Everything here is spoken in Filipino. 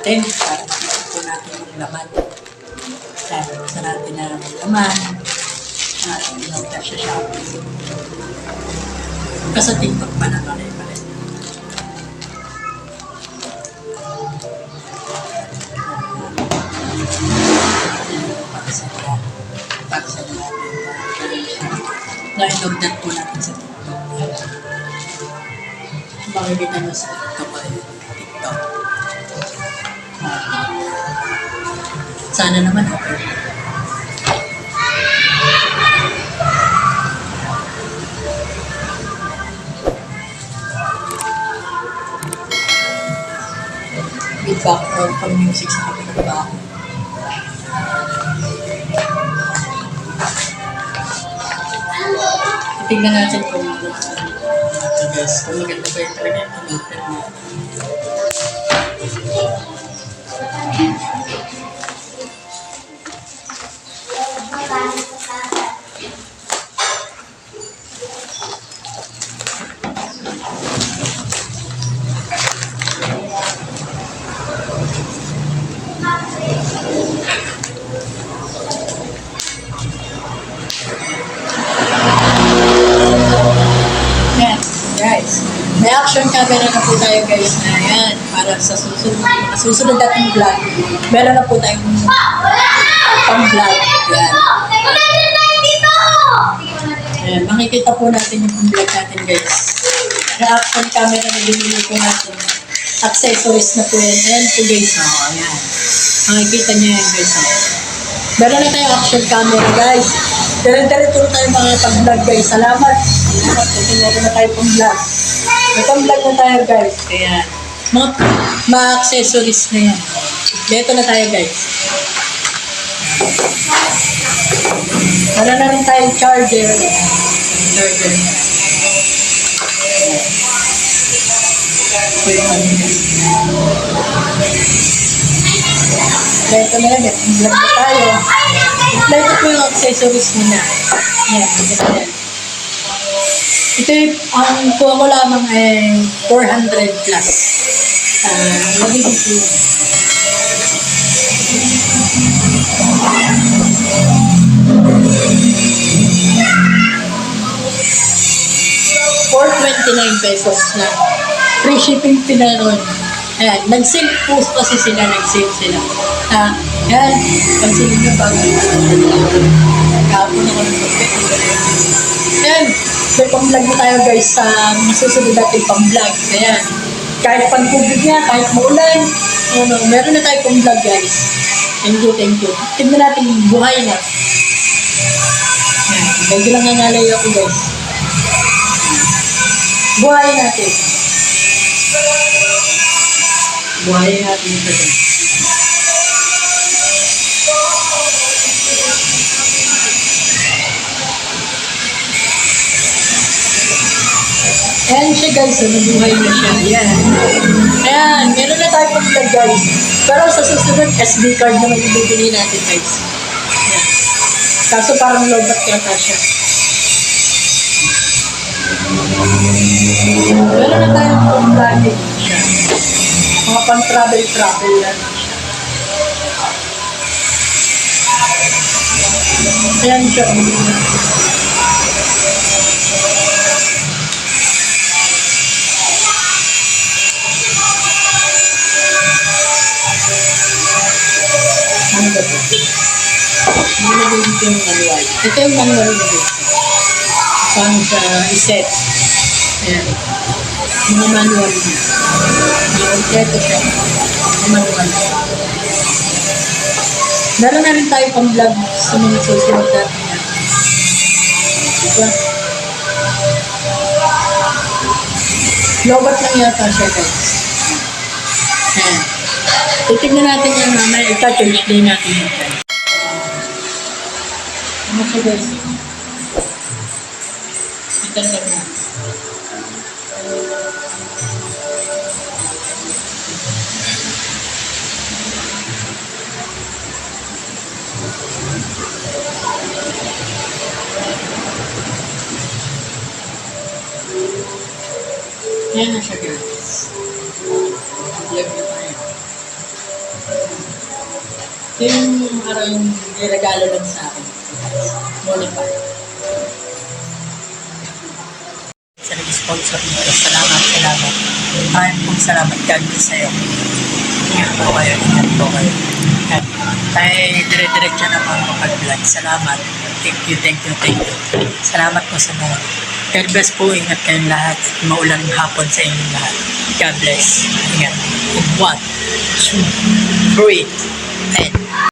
natin para makita po natin yung laman. Kaya buksan natin na laman. Pinagda siya Shopee. Kasi TikTok pa na pala. Parcel natin na-in-order po natin sa TikTok. Makikita nyo sa TikTok ay TikTok. Sana naman okay. With background pang music sa kabilang bahay. Tingnan natin kung guys, kung maganda ba yung talaga yung computer mo. Guys, may action camera na po tayo guys na yan para sa susunod natin vlog. Meron na po tayong pang-vlog. Yan, makikita po natin yung vlog natin guys. Reaction camera na binili po natin. Accessories na po yan. Ayan po guys. Ayan. Makikita nyo yan guys. Meron na tayong action camera guys. Dire-diretso tayo mga pag-vlog guys. Salamat. Meron na tayo pang-vlog. May pang-vlog na tayo guys. Ayan. Mga accessories na yan. Dito na tayo guys. Wala na rin tayong charger. Charger. Dito na lang. Vlog na tayo. Ito po yung accessories nila. Ayan. Ito yung, ang kuha ko lamang ay 400 plus. Magiging po yun. ₱429 na. Free shipping pinaron. Ayan, nag-sale po kasi sila, nag-sale sila. Ayan, pansinin nyo bago. Kahapon ako ng pagpit. Ayan, may pang-vlog na tayo guys sa mga susunod natin pang-vlog. Ayan, kahit pang-tubig niya, kahit maulan, meron na tayo pang-vlog guys. Thank you, thank you. Tignan natin yung buhay na. Ayan, medyo lang nangalay ako guys. Buhay natin. Buhay natin ito guys. Ayan siya guys, nabuhay na siya. Ayan. Ayan, meron na tayo pang-vlog guys. Pero sa susunod, SD card naman ibibili natin guys. Ayan. Kaso parang lobat yata siya. Meron na tayo pang-vlog siya. Mga pang-travel lang siya. Ayan siya. Ano ba ito? Nilagay dito yung manual. Ito yung manual na dito. Paano siya iset. Ayan. Mga manual na. Ito siya. Manual. Meron na rin tayo pang vlog sa mga susunod natin yan. Diba? Lobat lang yata siya guys. Ayan. Titignan natin yan mamaya. Ita-charge din natin yan guys. Ano siya guys? Itatag na. Ayan na siya guys. Vlog na tayo. Ito yung araw yung niregalo lang sa akin. Muli pa. Sa nag-sponsor nito, salamat. Maraming pong salamat. God bless sa'yo. Ingat po kayo. At tayo dire-diretso na mga kapag-vlog. Salamat. Thank you. Salamat po sa mga. God bless po. Ingat kayong lahat. Maulan hapon sa inyong lahat. God bless. Ingat. 1, 2, 3, and